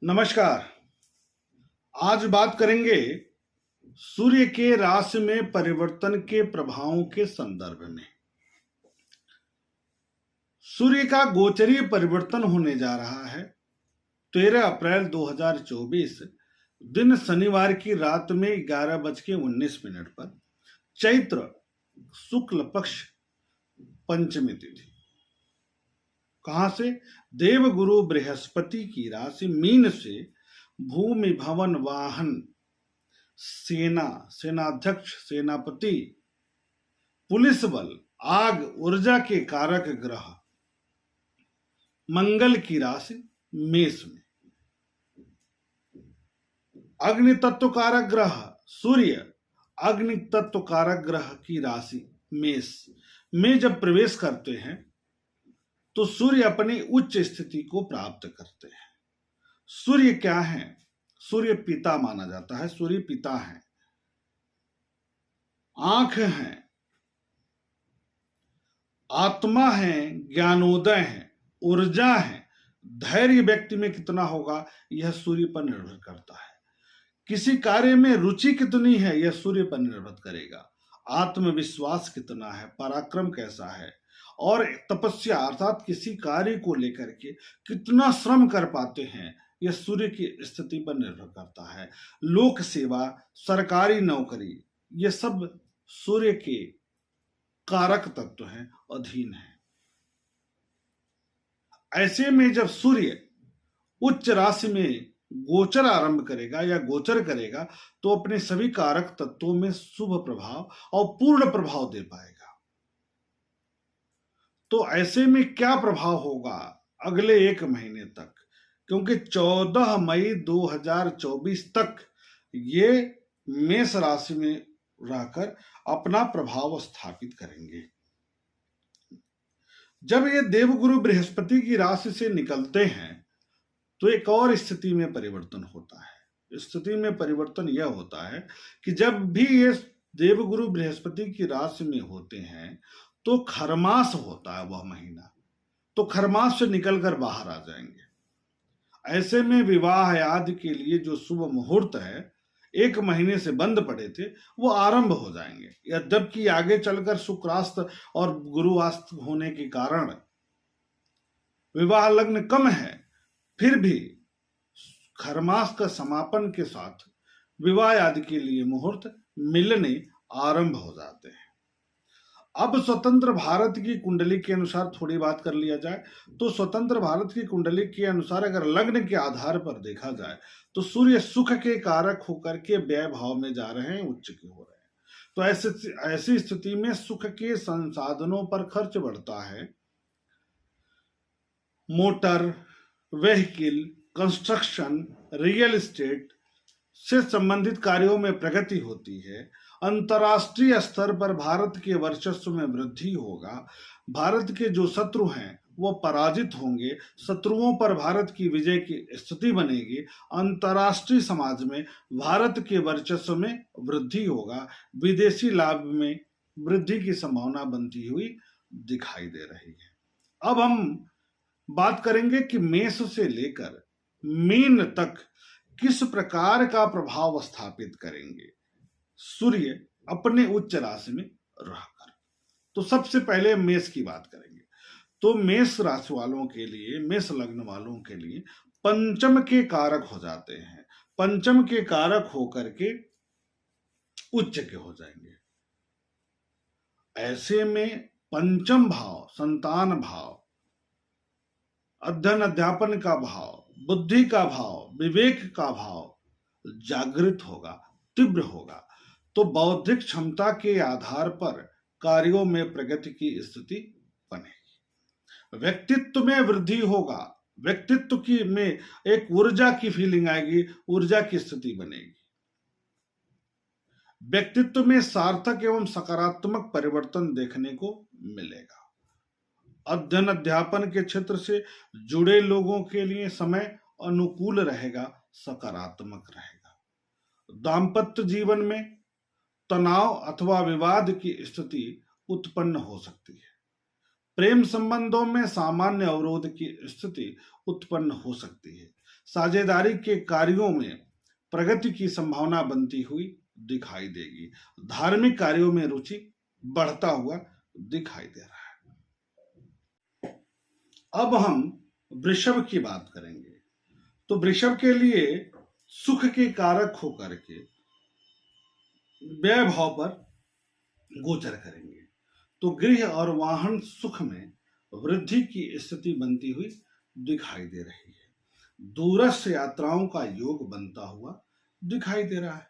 नमस्कार। आज बात करेंगे सूर्य के राशि में परिवर्तन के प्रभावों के संदर्भ में। सूर्य का गोचरीय परिवर्तन होने जा रहा है 13 अप्रैल 2024 दिन शनिवार की रात में 11:19 पर चैत्र शुक्ल पक्ष पंचमी तिथि। कहां से? देवगुरु बृहस्पति की राशि मीन से भूमि भवन वाहन सेना सेनाध्यक्ष सेनापति पुलिस बल आग ऊर्जा के कारक ग्रह मंगल की राशि मेष में। अग्नि तत्व कारक ग्रह सूर्य अग्नि तत्व कारक ग्रह की राशि मेष में जब प्रवेश करते हैं तो सूर्य अपनी उच्च स्थिति को प्राप्त करते हैं। सूर्य क्या है? सूर्य पिता माना जाता है। सूर्य पिता है, आंख है, आत्मा है, ज्ञानोदय है, ऊर्जा है। धैर्य व्यक्ति में कितना होगा यह सूर्य पर निर्भर करता है। किसी कार्य में रुचि कितनी है यह सूर्य पर निर्भर करेगा। आत्मविश्वास कितना है, पराक्रम कैसा है, और तपस्या अर्थात किसी कार्य को लेकर के कितना श्रम कर पाते हैं यह सूर्य की स्थिति पर निर्भर करता है। लोक सेवा, सरकारी नौकरी, ये सब सूर्य के कारक तत्व हैं, अधीन है। ऐसे में जब सूर्य उच्च राशि में गोचर आरंभ करेगा या गोचर करेगा तो अपने सभी कारक तत्वों में शुभ प्रभाव और पूर्ण प्रभाव दे पाएगा। तो ऐसे में क्या प्रभाव होगा अगले एक महीने तक? क्योंकि 14 मई 2024 तक ये मेष राशि में रहकर अपना प्रभाव स्थापित करेंगे। जब ये देवगुरु बृहस्पति की राशि से निकलते हैं तो एक और स्थिति में परिवर्तन होता है। स्थिति में परिवर्तन यह होता है कि जब भी ये देवगुरु बृहस्पति की राशि में होते हैं तो खरमास होता है वह महीना, तो खरमास से निकलकर बाहर आ जाएंगे। ऐसे में विवाह आदि के लिए जो शुभ मुहूर्त है एक महीने से बंद पड़े थे वो आरंभ हो जाएंगे। यद्यपि आगे चलकर शुक्रास्त और गुरुवास्त होने के कारण विवाह लग्न कम है, फिर भी खरमास का समापन के साथ विवाह आदि के लिए मुहूर्त मिलने आरंभ हो जाते हैं। अब स्वतंत्र भारत की कुंडली के अनुसार थोड़ी बात कर लिया जाए तो स्वतंत्र भारत की कुंडली के अनुसार अगर लग्न के आधार पर देखा जाए तो सूर्य सुख के कारक होकर के व्यय भाव में जा रहे हैं, उच्च के हो रहे हैं। तो ऐसी स्थिति में सुख के संसाधनों पर खर्च बढ़ता है। Motor vehicle, construction, real estate से संबंधित कार्यों में प्रगति होती है। अंतर्राष्ट्रीय स्तर पर भारत के वर्चस्व में वृद्धि होगा। भारत के जो शत्रु हैं वो पराजित होंगे। शत्रुओं पर भारत की विजय की स्थिति बनेगी। अंतर्राष्ट्रीय समाज में भारत के वर्चस्व में वृद्धि होगा। विदेशी लाभ में वृद्धि की संभावना बनती हुई दिखाई दे रही है। अब हम बात करेंगे कि मेष से लेकर मीन तक किस प्रकार का प्रभाव स्थापित करेंगे सूर्य अपने उच्च राशि में रहकर। तो सबसे पहले मेष की बात करेंगे। तो मेष राशि वालों के लिए, मेष लग्न वालों के लिए पंचम के कारक हो जाते हैं। पंचम के कारक होकर के उच्च के हो जाएंगे। ऐसे में पंचम भाव, संतान भाव, अध्ययन अध्यापन का भाव, बुद्धि का भाव, विवेक का भाव जागृत होगा, तीव्र होगा। तो बौद्धिक क्षमता के आधार पर कार्यों में प्रगति की स्थिति बनेगी। व्यक्तित्व में वृद्धि होगा। व्यक्तित्व की में एक ऊर्जा की फीलिंग आएगी, ऊर्जा की स्थिति बनेगी। व्यक्तित्व में सार्थक एवं सकारात्मक परिवर्तन देखने को मिलेगा। अध्ययन अध्यापन के क्षेत्र से जुड़े लोगों के लिए समय अनुकूल रहेगा, सकारात्मक रहेगा। दाम्पत्य जीवन में तनाव अथवा विवाद की स्थिति उत्पन्न हो सकती है। प्रेम संबंधों में सामान्य अवरोध की स्थिति उत्पन्न हो सकती है। साझेदारी के कार्यों में प्रगति की संभावना बनती हुई दिखाई देगी। धार्मिक कार्यों में रुचि बढ़ता हुआ दिखाई दे रहा है। अब हम वृषभ की बात करेंगे। तो वृषभ के लिए सुख के कारक होकर के व्यय भाव पर गोचर करेंगे। तो गृह और वाहन सुख में वृद्धि की स्थिति बनती हुई दिखाई दे रही है। दूरस्थ यात्राओं का योग बनता हुआ दिखाई दे रहा है।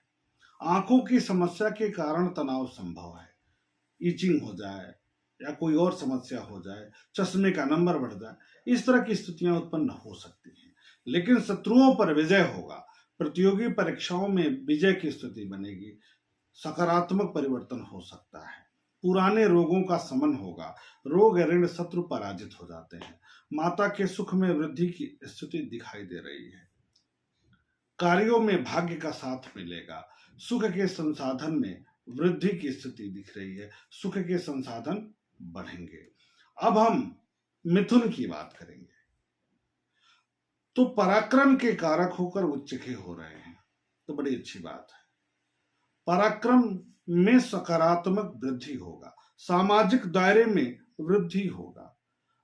आंखों की समस्या के कारण तनाव संभव है। ईचिंग हो जाए या कोई और समस्या हो जाए, चश्मे का नंबर बढ़ जाए, इस तरह की स्थितियां उत्पन्न हो सकती हैं। लेकिन शत्रुओं पर विजय होगा। प्रतियोगी परीक्षाओं में विजय की स्थिति बनेगी। सकारात्मक परिवर्तन हो सकता है। पुराने रोगों का शमन होगा। रोग ऋण शत्रु पराजित हो जाते हैं। माता के सुख में वृद्धि की स्थिति दिखाई दे रही है। कार्यों में भाग्य का साथ मिलेगा। सुख के संसाधन में वृद्धि की स्थिति दिख रही है। सुख के संसाधन बढ़ेंगे। अब हम मिथुन की बात करेंगे। तो पराक्रम के कारक होकर उच्च के हो रहे हैं, तो बड़ी अच्छी बात है। पराक्रम में सकारात्मक वृद्धि होगा। सामाजिक दायरे में वृद्धि होगा।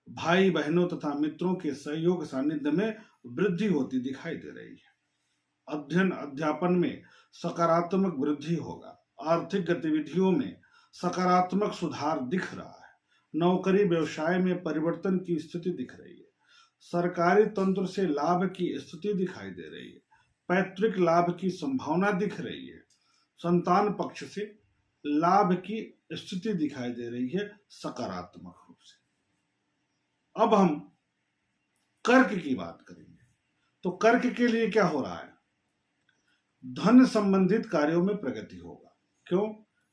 भाई बहनों तथा मित्रों के सहयोग सानिध्य में वृद्धि होती दिखाई दे रही है। अध्ययन अध्यापन में सकारात्मक वृद्धि होगा। आर्थिक गतिविधियों में सकारात्मक सुधार दिख रहा है। नौकरी व्यवसाय में परिवर्तन की स्थिति दिख रही है। सरकारी तंत्र से लाभ की स्थिति दिखाई दे रही है। पैतृक लाभ की संभावना दिख रही है। संतान पक्ष से लाभ की स्थिति दिखाई दे रही है सकारात्मक रूप से। अब हम कर्क की बात करेंगे। तो कर्क के लिए क्या हो रहा है? धन संबंधित कार्यों में प्रगति होगा। क्यों?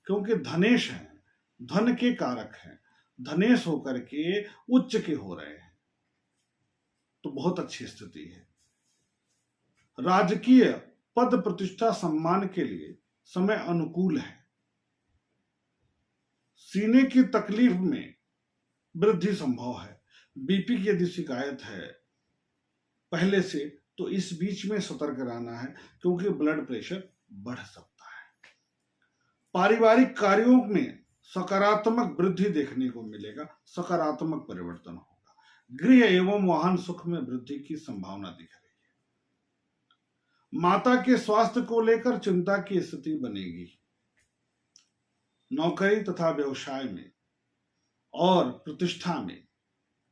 क्योंकि धनेश है, धन के कारक हैं। धनेश होकर के उच्च के हो रहे हैं, तो बहुत अच्छी स्थिति है। राजकीय पद प्रतिष्ठा सम्मान के लिए समय अनुकूल है। सीने की तकलीफ में वृद्धि संभव है। बीपी की यदि शिकायत है पहले से, तो इस बीच में सतर्क रहना है, क्योंकि ब्लड प्रेशर बढ़ सकता है। पारिवारिक कार्यों में सकारात्मक वृद्धि देखने को मिलेगा। सकारात्मक परिवर्तन होगा। गृह एवं वाहन सुख में वृद्धि की संभावना दिख रही है। माता के स्वास्थ्य को लेकर चिंता की स्थिति बनेगी। नौकरी तथा व्यवसाय में और प्रतिष्ठा में,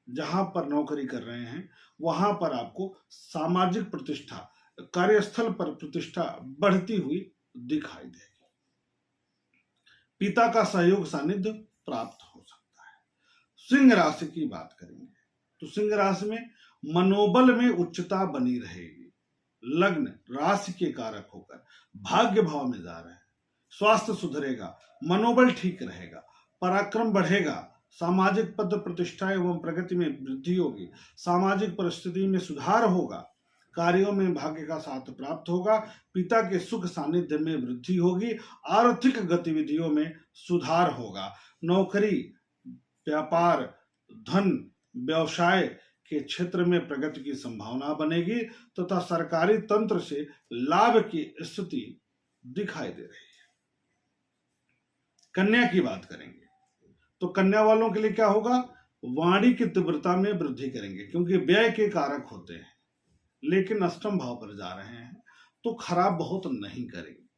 जहां पर नौकरी कर रहे हैं वहां पर आपको सामाजिक प्रतिष्ठा, कार्यस्थल पर प्रतिष्ठा बढ़ती हुई दिखाई देगी। पिता का सहयोग सानिध्य प्राप्त हो सकता है। सिंह राशि की बात करेंगे। तो सिंह राशि में मनोबल में उच्चता बनी रहेगी। लग्न राशि के कारक होकर भाग्य भाव में जा रहे हैं। स्वास्थ्य सुधरेगा। मनोबल ठीक रहेगा। पराक्रम बढ़ेगा। सामाजिक पद प्रतिष्ठा एवं प्रगति में वृद्धि होगी। सामाजिक परिस्थिति में सुधार होगा। कार्यों में भाग्य का साथ प्राप्त होगा। पिता के सुख सानिध्य में वृद्धि होगी। आर्थिक गतिविधियों में सुधार होगा। नौकरी, व्यापार, धन, व्यवसाय के क्षेत्र में प्रगति की संभावना बनेगी तथा सरकारी तंत्र से लाभ की स्थिति दिखाई दे रही है। कन्या की बात करेंगे। तो कन्या वालों के लिए क्या होगा? वाणी की तीव्रता में वृद्धि करेंगे, क्योंकि व्यय के कारक होते हैं, लेकिन अष्टम भाव पर जा रहे हैं, तो खराब बहुत नहीं करेंगे।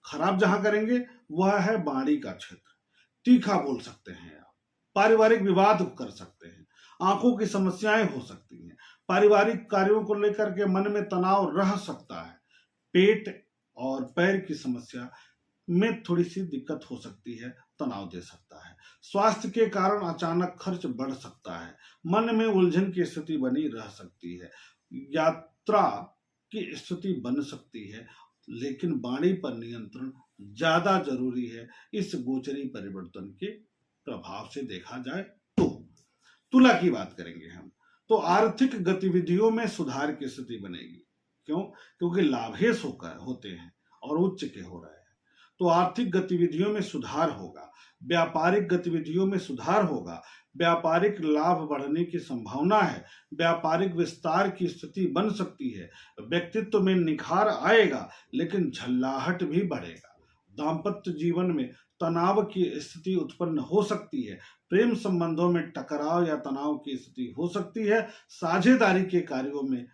खराब जहां करेंगे वह है वाणी का क्षेत्र। तीखा बोल सकते हैं आप। पारिवारिक विवाद कर सकते हैं। आंखों की समस्याएं हो सकती हैं। पारिवारिक कार्यों को लेकर के मन में तनाव रह सकता है। पेट और पैर की समस्या में थोड़ी सी दिक्कत हो सकती है, तनाव दे सकता है। स्वास्थ्य के कारण अचानक खर्च बढ़ सकता है। मन में उलझन की स्थिति बनी रह सकती है। यात्रा की स्थिति बन सकती है, लेकिन वाणी पर नियंत्रण ज्यादा जरूरी है इस गोचरी परिवर्तन के प्रभाव से देखा जाए तो। तुला की बात करेंगे हम। तो आर्थिक गतिविधियों में सुधार की स्थिति बनेगी। क्यों? क्योंकि लाभेश होते हैं और उच्च के हो रहे हैं। तो आर्थिक गतिविधियों में सुधार होगा, व्यापारिक गतिविधियों में सुधार होगा, व्यापारिक लाभ बढ़ने की संभावना है, व्यापारिक विस्तार की स्थिति बन सकती है, व्यक्तित्व में निखार आएगा, लेकिन झल्लाहट भी बढ़ेगा। दाम्पत्य जीवन में तनाव की स्थिति उत्पन्न हो सकती है, प्रेम संबंधों में टकराव या तनाव की स्थिति हो सकती है, साझेदारी के कार्यों में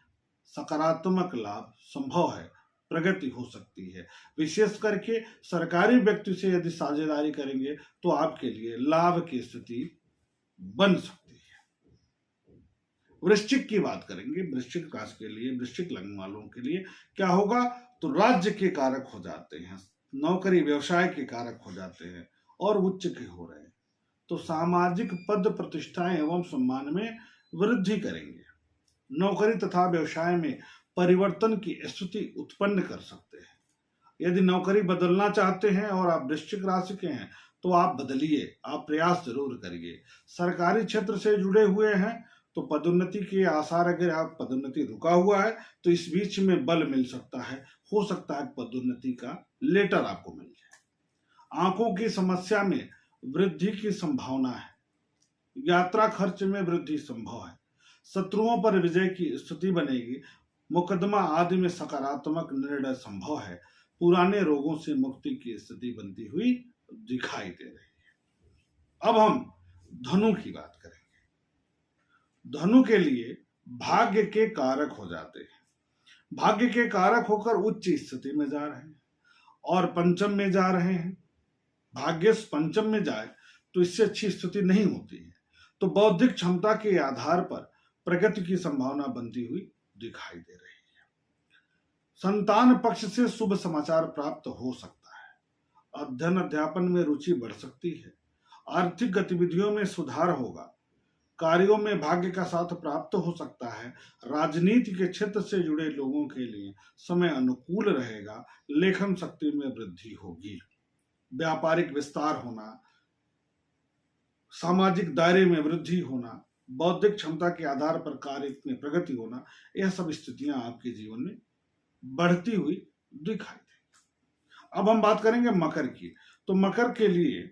सकारात्मक लाभ संभव है, प्रगति हो सकती है। विशेष करके सरकारी व्यक्ति से यदि साझेदारी करेंगे तो आपके लिए लाभ की स्थिति बन सकती है। वृश्चिक की बात करेंगे, वृश्चिक राशि के लिए, वृश्चिक लग्न वालों के लिए क्या होगा, तो राज्य के कारक हो जाते हैं, नौकरी व्यवसाय के कारक हो जाते हैं और उच्च के हो रहे हैं, तो सामाजिक पद प्रतिष्ठा एवं सम्मान में वृद्धि करेंगे। नौकरी तथा व्यवसाय में परिवर्तन की स्थिति उत्पन्न कर सकते हैं। यदि नौकरी बदलना चाहते हैं और आप वृश्चिक राशि के हैं तो आप बदलिए, आप प्रयास जरूर करिए। सरकारी क्षेत्र से जुड़े हुए हैं तो पदोन्नति के आसार, अगर आप पदोन्नति रुका हुआ है तो इस बीच में बल मिल सकता है, हो सकता है पदोन्नति का लेटर आपको मिल जाए। आंखों की समस्या में वृद्धि की संभावना है, यात्रा खर्च में वृद्धि संभव है, शत्रुओं पर विजय की स्थिति बनेगी, मुकदमा आदि में सकारात्मक निर्णय संभव है, पुराने रोगों से मुक्ति की स्थिति बनती हुई दिखाई दे रही है। अब हम धनु की बात करेंगे। धनु के लिए भाग्य के कारक हो जाते हैं, भाग्य के कारक होकर उच्च स्थिति में जा रहे हैं और पंचम में जा रहे हैं। भाग्य पंचम में जाए तो इससे अच्छी स्थिति नहीं होती है, तो बौद्धिक क्षमता के आधार पर प्रगति की संभावना बनती हुई दिखाई दे रही है। संतान पक्ष से शुभ समाचार प्राप्त हो सकता है, अध्ययन अध्यापन में रुचि बढ़ सकती है, आर्थिक गतिविधियों में सुधार होगा, कार्यों में भाग्य का साथ प्राप्त हो सकता है, राजनीति के क्षेत्र से जुड़े लोगों के लिए समय अनुकूल रहेगा, लेखन शक्ति में वृद्धि होगी, व्यापारिक विस्तार होना, सामाजिक दायरे में वृद्धि होना, बौद्धिक क्षमता के आधार पर कार्य में प्रगति होना, यह सब स्थितियां आपके जीवन में बढ़ती हुई दिखाई देगी। अब हम बात करेंगे मकर की, तो मकर के लिए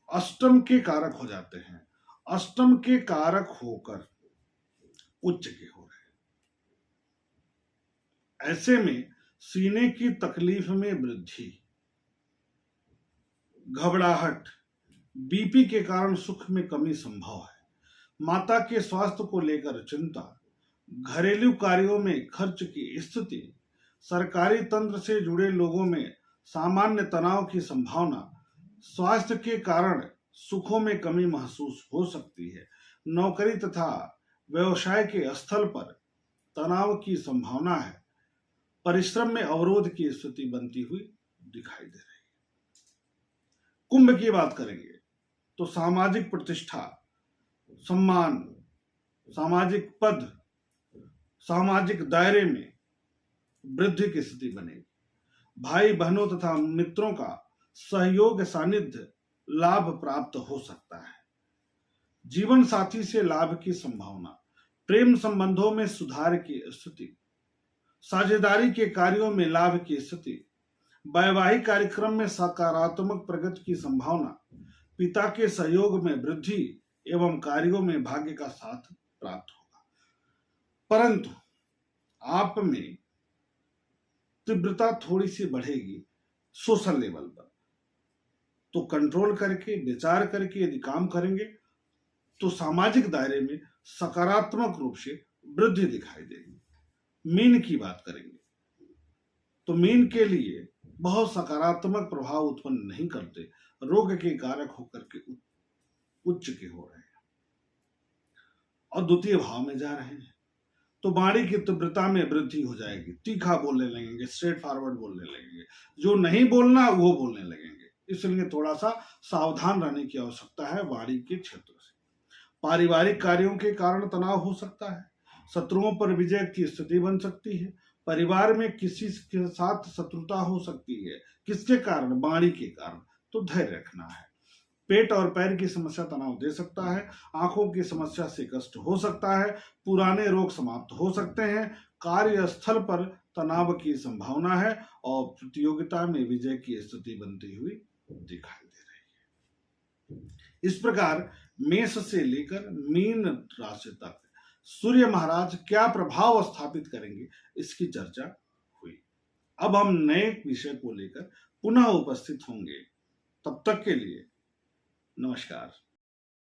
अष्टम के कारक हो जाते हैं, अष्टम के कारक होकर उच्च के हो रहे हैं। ऐसे में सीने की तकलीफ में वृद्धि, घबराहट, बीपी के कारण सुख में कमी संभव है, माता के स्वास्थ्य को लेकर चिंता, घरेलू कार्यों में खर्च की स्थिति, सरकारी तंत्र से जुड़े लोगों में सामान्य तनाव की संभावना, स्वास्थ्य के कारण सुखों में कमी महसूस हो सकती है, नौकरी तथा व्यवसाय के स्थल पर तनाव की संभावना है, परिश्रम में अवरोध की स्थिति बनती हुई दिखाई दे रही है। कुंभ की बात करेंगे तो सामाजिक प्रतिष्ठा, सम्मान, सामाजिक पद, सामाजिक दायरे में वृद्धि की स्थिति बनेगी, भाई बहनों तथा मित्रों का सहयोग सानिध्य लाभ प्राप्त हो सकता है, जीवन साथी से लाभ की संभावना, प्रेम संबंधों में सुधार की स्थिति, साझेदारी के कार्यों में लाभ की स्थिति, वैवाहिक कार्यक्रम में सकारात्मक प्रगति की संभावना, पिता के सहयोग में वृद्धि एवं कार्यों में भाग्य का साथ प्राप्त होगा। परंतु आप में तीव्रता थोड़ी सी बढ़ेगी सोशल लेवल पर, तो कंट्रोल करके विचार करके यदि काम करेंगे तो सामाजिक दायरे में सकारात्मक रूप से वृद्धि दिखाई देगी। मीन की बात करेंगे तो मीन के लिए बहुत सकारात्मक प्रभाव उत्पन्न नहीं करते, रोग के कारक होकर के उच्च के हो रहे हैं और द्वितीय भाव में जा रहे हैं, तो वाणी की तीव्रता में वृद्धि हो जाएगी, तीखा बोलने लगेंगे, स्ट्रेट फॉरवर्ड बोलने लगेंगे, जो नहीं बोलना वो बोलने लगेंगे, इसलिए थोड़ा सा सावधान रहने की आवश्यकता है वाणी के क्षेत्र से। पारिवारिक कार्यों के कारण तनाव हो सकता है, शत्रुओं पर विजय की स्थिति बन सकती है, परिवार में किसी के साथ शत्रुता हो सकती है, किसके कारण, वाणी के कारण, तो धैर्य रखना है। पेट और पैर की समस्या तनाव दे सकता है, आंखों की समस्या से कष्ट हो सकता है, पुराने रोग समाप्त हो सकते हैं, कार्यस्थल पर तनाव की संभावना है और प्रतियोगिता में विजय की स्थिति बनती हुई दिखाई दे रही है। इस प्रकार मेष से लेकर मीन राशि तक सूर्य महाराज क्या प्रभाव स्थापित करेंगे, इसकी चर्चा हुई। अब हम नए विषय को लेकर पुनः उपस्थित होंगे। तब तक के लिए नमस्कार।